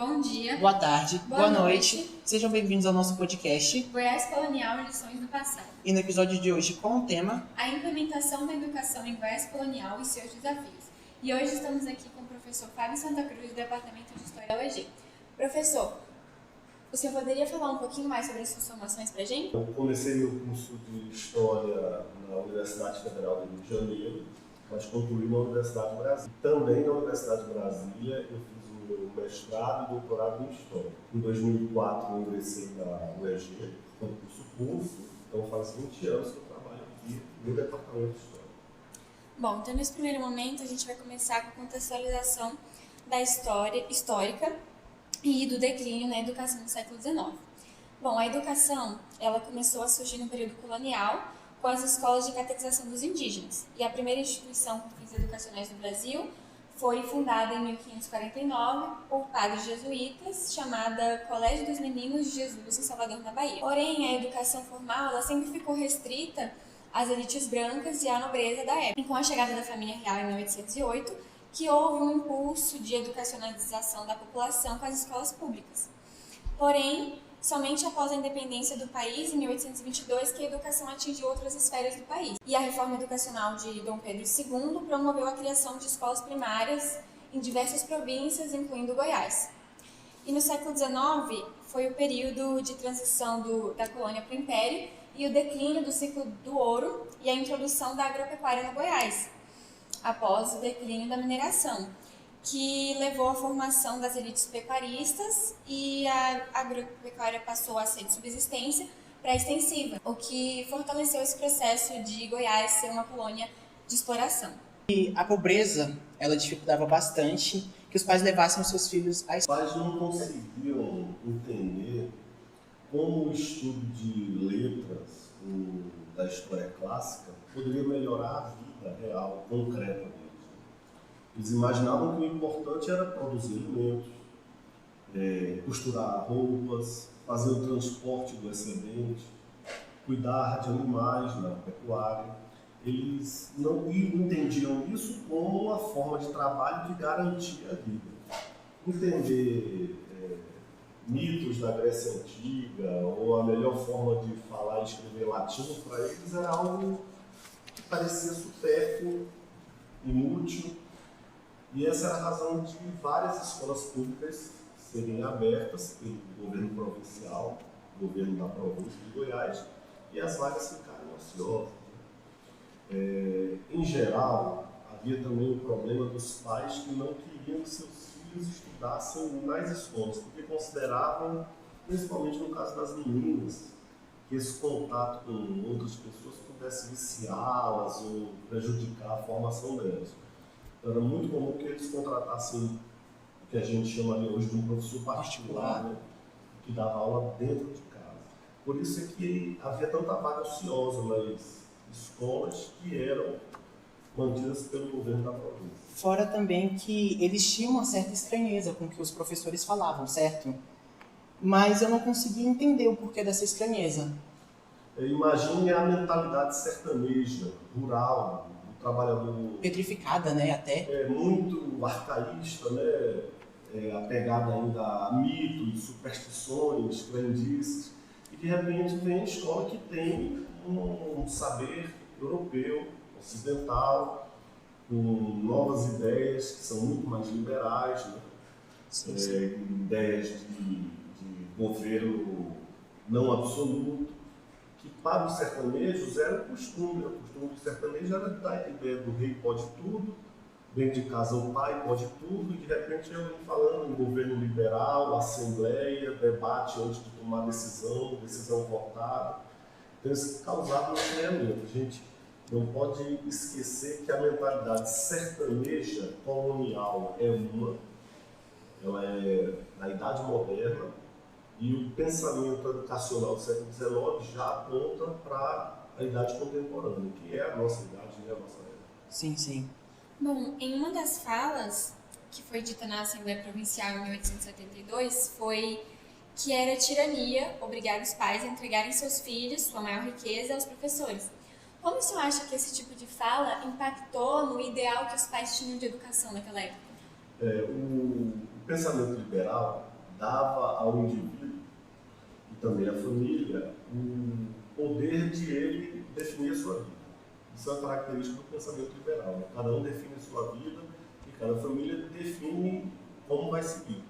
Bom dia, boa tarde, boa noite. Sejam bem-vindos ao nosso podcast Goiás Colonial e Lições do Passado. E no episódio de hoje com o tema A implementação da educação em Goiás Colonial e seus desafios. E hoje estamos aqui com o professor Fábio Santa Cruz, do Departamento de História da UEG. Professor, o senhor poderia falar um pouquinho mais sobre as suas formações para a gente? Eu comecei meu curso de História na Universidade Federal do Rio de Janeiro, mas concluí na Universidade de Brasília. Também na Universidade de Brasília eu fiz o meu mestrado e doutorado em História. Em 2004 eu ingressei na UEG, foi um curso público, então faz 20 anos que eu trabalho aqui no Departamento de História. Bom, então nesse primeiro momento a gente vai começar com a contextualização da história histórica e do declínio na educação no século XIX. Bom, a educação ela começou a surgir no período colonial com as escolas de catequização dos indígenas. E a primeira instituição com fins educacionais no Brasil foi fundada em 1549 por padres jesuítas, chamada Colégio dos Meninos de Jesus, em Salvador, na Bahia. Porém, a educação formal ela sempre ficou restrita às elites brancas e à nobreza da época. E com a chegada da família real em 1808, que houve um impulso de educacionalização da população com as escolas públicas. Porém, somente após a independência do país, em 1822, que a educação atingiu outras esferas do país. E a reforma educacional de Dom Pedro II promoveu a criação de escolas primárias em diversas províncias, incluindo Goiás. E no século XIX foi o período de transição da colônia para o Império e o declínio do ciclo do ouro e a introdução da agropecuária no Goiás, após o declínio da mineração, que levou à formação das elites pecuaristas e a agropecuária passou a ser de subsistência para extensiva, o que fortaleceu esse processo de Goiás ser uma colônia de exploração. E a pobreza, ela dificultava bastante que os pais levassem os seus filhos à escola. Os pais não conseguiam entender como o estudo de letras da história clássica poderia melhorar a vida real, concreta deles. Eles imaginavam que o importante era produzir alimentos, costurar roupas, fazer o transporte do excedente, cuidar de animais na pecuária. Eles não entendiam isso como uma forma de trabalho de garantir a vida. Entender mitos da Grécia Antiga ou a melhor forma de falar e escrever latim para eles era algo que parecia supérfluo, inútil. E essa era a razão de várias escolas públicas serem abertas pelo governo provincial, governo da província de Goiás, e as vagas ficaram ociosas. Em geral, havia também o problema dos pais que não queriam que seus filhos estudassem nas escolas, porque consideravam, principalmente no caso das meninas, que esse contato com outras pessoas pudesse viciá-las ou prejudicar a formação delas. Era muito comum que eles contratassem o que a gente chamaria hoje de um professor particular, né, que dava aula dentro de casa. Por isso é que havia tanta vaga ociosa nas escolas que eram mantidas pelo governo da província. Fora também que eles tinham uma certa estranheza com o que os professores falavam, certo? Mas eu não conseguia entender o porquê dessa estranheza. Imagine a mentalidade sertaneja, rural, trabalhador petrificada, né, até. Muito arcaísta, né, apegada ainda a mitos, superstições, crendices, e de repente vem a escola que tem um saber europeu, ocidental, com novas ideias que são muito mais liberais, né, ideias de governo não absoluto, que para os sertanejos era o costume do sertanejo era dar a ideia do rei pode tudo, dentro de casa o pai pode tudo, e de repente eu vim falando em governo liberal, assembleia, debate antes de tomar decisão votada. Então isso causava um estranhamento. A gente não pode esquecer que a mentalidade sertaneja colonial ela é da Idade Moderna, e o pensamento educacional do século XIX já aponta para a idade contemporânea, que é a nossa idade e a nossa época. Sim, sim. Bom, em uma das falas que foi dita na Assembleia Provincial em 1872 foi que era tirania obrigar os pais a entregarem seus filhos, sua maior riqueza, aos professores. Como o senhor acha que esse tipo de fala impactou no ideal que os pais tinham de educação naquela época? O pensamento liberal dava ao indivíduo e também à família o poder de ele definir a sua vida. Isso é uma característica do pensamento liberal, né? Cada um define a sua vida e cada família define como vai seguir.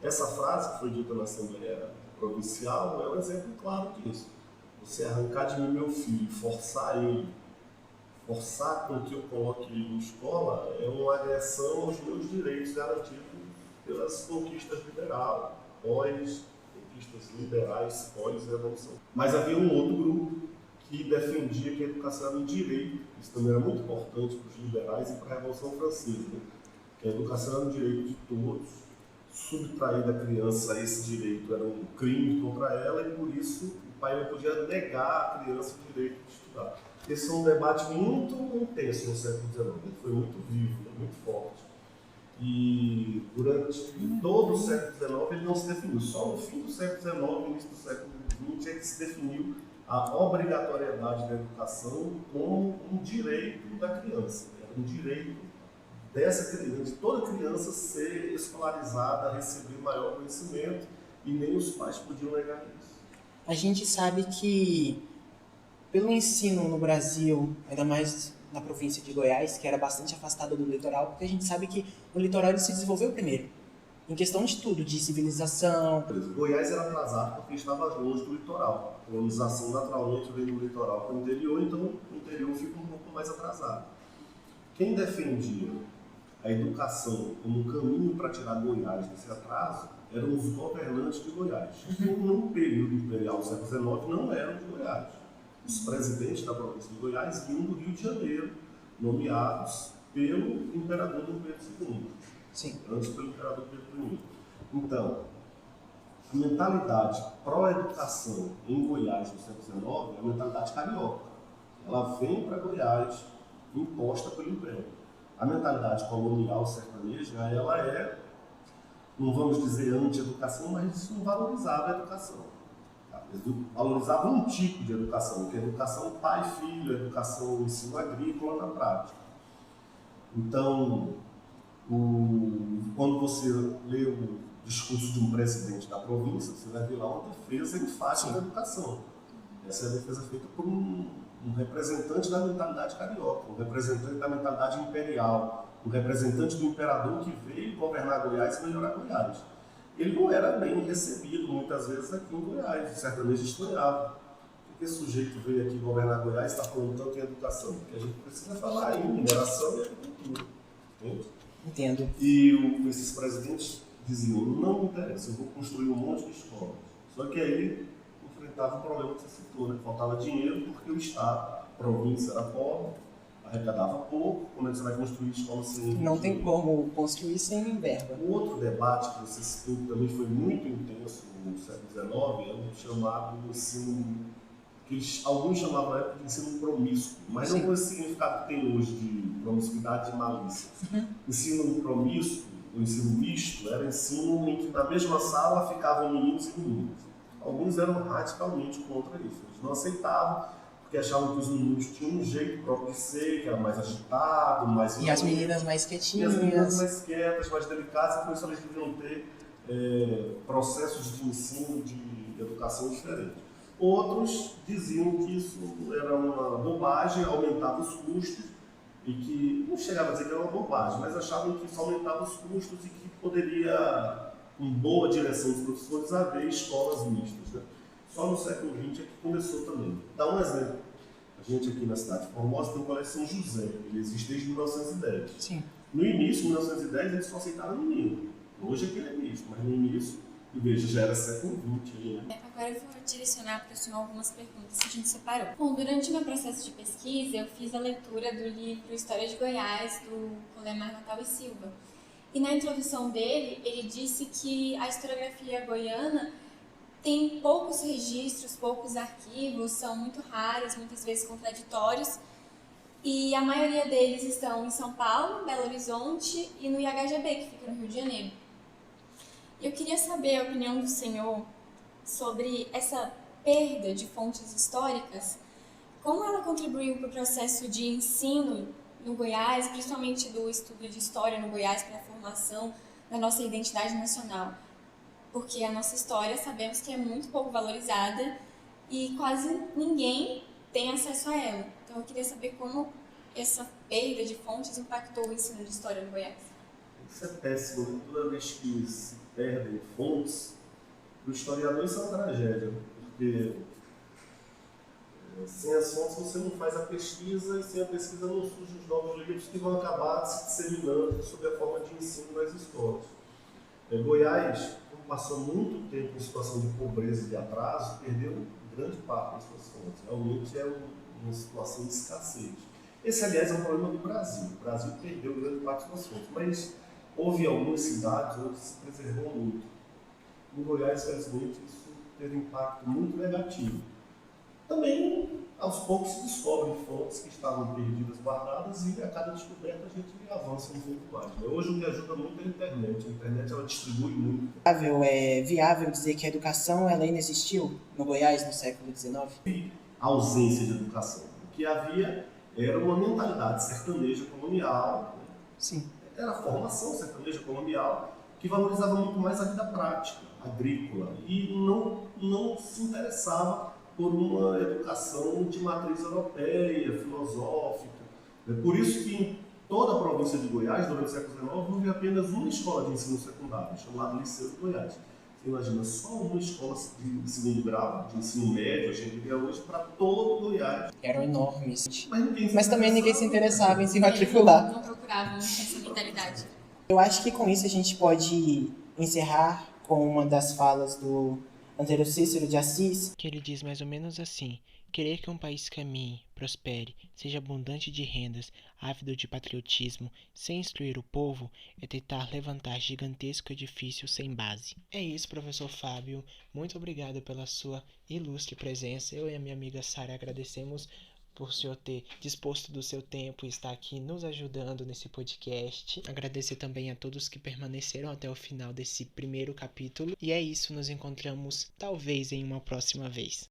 Essa frase que foi dita na Assembleia Provincial é um exemplo claro disso. Você arrancar de mim meu filho, forçar com que eu coloque ele em escola, é uma agressão aos meus direitos garantidos pelas conquistas liberais, pós-conquistas liberais, pós-revolução. Mas havia um outro grupo que defendia que a educação era um direito. Isso também era muito importante para os liberais e para a Revolução Francesa, né? Que a educação era um direito de todos. Subtrair da criança esse direito era um crime contra ela e, por isso, o pai não podia negar à criança o direito de estudar. Esse é um debate muito intenso no século XIX, ele foi muito vivo, muito forte. E durante todo o século XIX ele não se definiu. Só no fim do século XIX, início do século XX, é que se definiu a obrigatoriedade da educação como um direito da criança. Era um direito dessa criança, de toda criança ser escolarizada, receber maior conhecimento, e nem os pais podiam negar isso. A gente sabe que, pelo ensino no Brasil, ainda mais na província de Goiás, que era bastante afastada do litoral, porque a gente sabe que o litoral ele se desenvolveu primeiro, em questão de tudo, de civilização. Goiás era atrasado porque estava longe do litoral. A colonização naturalmente veio do litoral para o interior, então o interior fica um pouco mais atrasado. Quem defendia a educação como um caminho para tirar Goiás desse atraso eram os governantes de Goiás. No período imperial do século XIX não eram de Goiás. Os presidentes da província de Goiás vinham do Rio de Janeiro, nomeados pelo imperador Dom Pedro II. Sim. Antes pelo imperador Pedro I. Então, a mentalidade pró-educação em Goiás no século XIX é a mentalidade carioca. Ela vem para Goiás imposta pelo Império. A mentalidade colonial sertaneja, ela é, não vamos dizer anti-educação, mas não valorizava a educação. Eles valorizavam um tipo de educação, que é a educação pai-filho, a educação ensino agrícola na prática. Então, quando você lê o discurso de um presidente da província, você vai ver lá uma defesa enfática da educação. Essa é a defesa feita por um representante da mentalidade carioca, um representante da mentalidade imperial, um representante do imperador que veio governar Goiás e melhorar Goiás. Ele não era bem recebido muitas vezes aqui em Goiás, o sertanejo estranhava. Por que esse sujeito veio aqui governar Goiás e está falando tanto em educação? Porque a gente precisa falar em mineração e agricultura. Entende? Entendo. E esses presidentes diziam, não me interessa, eu vou construir um monte de escolas. Só que aí enfrentava o problema que você citou, né? Faltava dinheiro porque o Estado, a província era pobre, arrecadava pouco, como é que você vai construir escolas sem... Não tem como construir sem verba. O outro debate que você citou, que também foi muito intenso no século XIX, é o chamado ensino, que alguns chamavam na época de ensino promíscuo, mas não com esse significado que tem hoje de promiscuidade e malícia. Ensino promíscuo, o ensino misto, era ensino em que na mesma sala ficavam meninos e meninas. Alguns eram radicalmente contra isso, eles não aceitavam, porque achavam que os meninos tinham um jeito próprio de ser, que era mais agitado, mais... E as meninas mais quietinhas. E as meninas mais quietas, mais delicadas, e por isso elas deviam ter processos de ensino, de educação diferentes. Outros diziam que isso era uma bobagem, aumentava os custos, e que, não chegava a dizer que era uma bobagem, mas achavam que isso aumentava os custos e que poderia, com boa direção dos professores, haver escolas mistas, né? Só no século XX é que começou também. Dá um exemplo. A gente aqui na cidade de Formosa tem o Colégio São José. Ele existe desde 1910. Sim. No início, em 1910, eles só aceitaram menino. Hoje é que ele é misto, mas no início, e veja, já era século XX. Né? Agora eu vou direcionar para o senhor algumas perguntas que a gente separou. Bom, durante o meu processo de pesquisa, eu fiz a leitura do livro História de Goiás, do Colemar Natal e Silva. E na introdução dele, ele disse que a historiografia goiana tem poucos registros, poucos arquivos, são muito raros, muitas vezes contraditórios, e a maioria deles estão em São Paulo, Belo Horizonte e no IHGB, que fica no Rio de Janeiro. Eu queria saber a opinião do senhor sobre essa perda de fontes históricas, como ela contribuiu para o processo de ensino no Goiás, principalmente do estudo de história no Goiás para a formação da nossa identidade nacional. porque a nossa história sabemos que é muito pouco valorizada e quase ninguém tem acesso a ela. Então eu queria saber como essa perda de fontes impactou o ensino de história no Goiás. Isso é péssimo, né? Toda vez que se perdem fontes, para o historiador isso é uma tragédia, porque sem as fontes você não faz a pesquisa e sem a pesquisa não surgem os novos livros que vão acabar se disseminando sob a forma de ensino das escolas. Goiás, como passou muito tempo em situação de pobreza e de atraso, perdeu grande parte das suas fontes. Realmente é uma situação de escassez. Esse, aliás, é um problema do Brasil. O Brasil perdeu grande parte das suas fontes, mas houve algumas cidades onde se preservou muito. No Goiás, felizmente, isso teve um impacto muito negativo. Também, aos poucos, se descobrem fontes que estavam perdidas, guardadas, e a cada descoberta a gente avança um pouco mais. Né? Hoje o que ajuda muito é a internet. A internet ela distribui muito. É viável dizer que a educação ela inexistiu no Goiás no século XIX? A ausência de educação. O que havia era uma mentalidade sertaneja colonial. Né? Sim. Era a formação sertaneja colonial que valorizava muito mais a vida prática, agrícola, e não se interessava por uma educação de matriz europeia, filosófica. Por isso que em toda a província de Goiás, durante o século XIX, houve apenas uma escola de ensino secundário, chamada Liceu de Goiás. Você imagina, só uma escola de segundo grau, de ensino médio, a gente vê hoje, para todo o Goiás. Eram enormes. Mas também ninguém se interessava em se matricular. Não procuravam essa mentalidade. Eu acho que com isso a gente pode encerrar com uma das falas do Antero Cícero de Assis, que ele diz mais ou menos assim: querer que um país caminhe, prospere, seja abundante de rendas, ávido de patriotismo, sem instruir o povo, é tentar levantar gigantesco edifício sem base. É isso, professor Fábio. Muito obrigado pela sua ilustre presença. Eu e a minha amiga Sara agradecemos por o senhor ter disposto do seu tempo e estar aqui nos ajudando nesse podcast. Agradecer também a todos que permaneceram até o final desse primeiro capítulo. E é isso, nos encontramos talvez em uma próxima vez.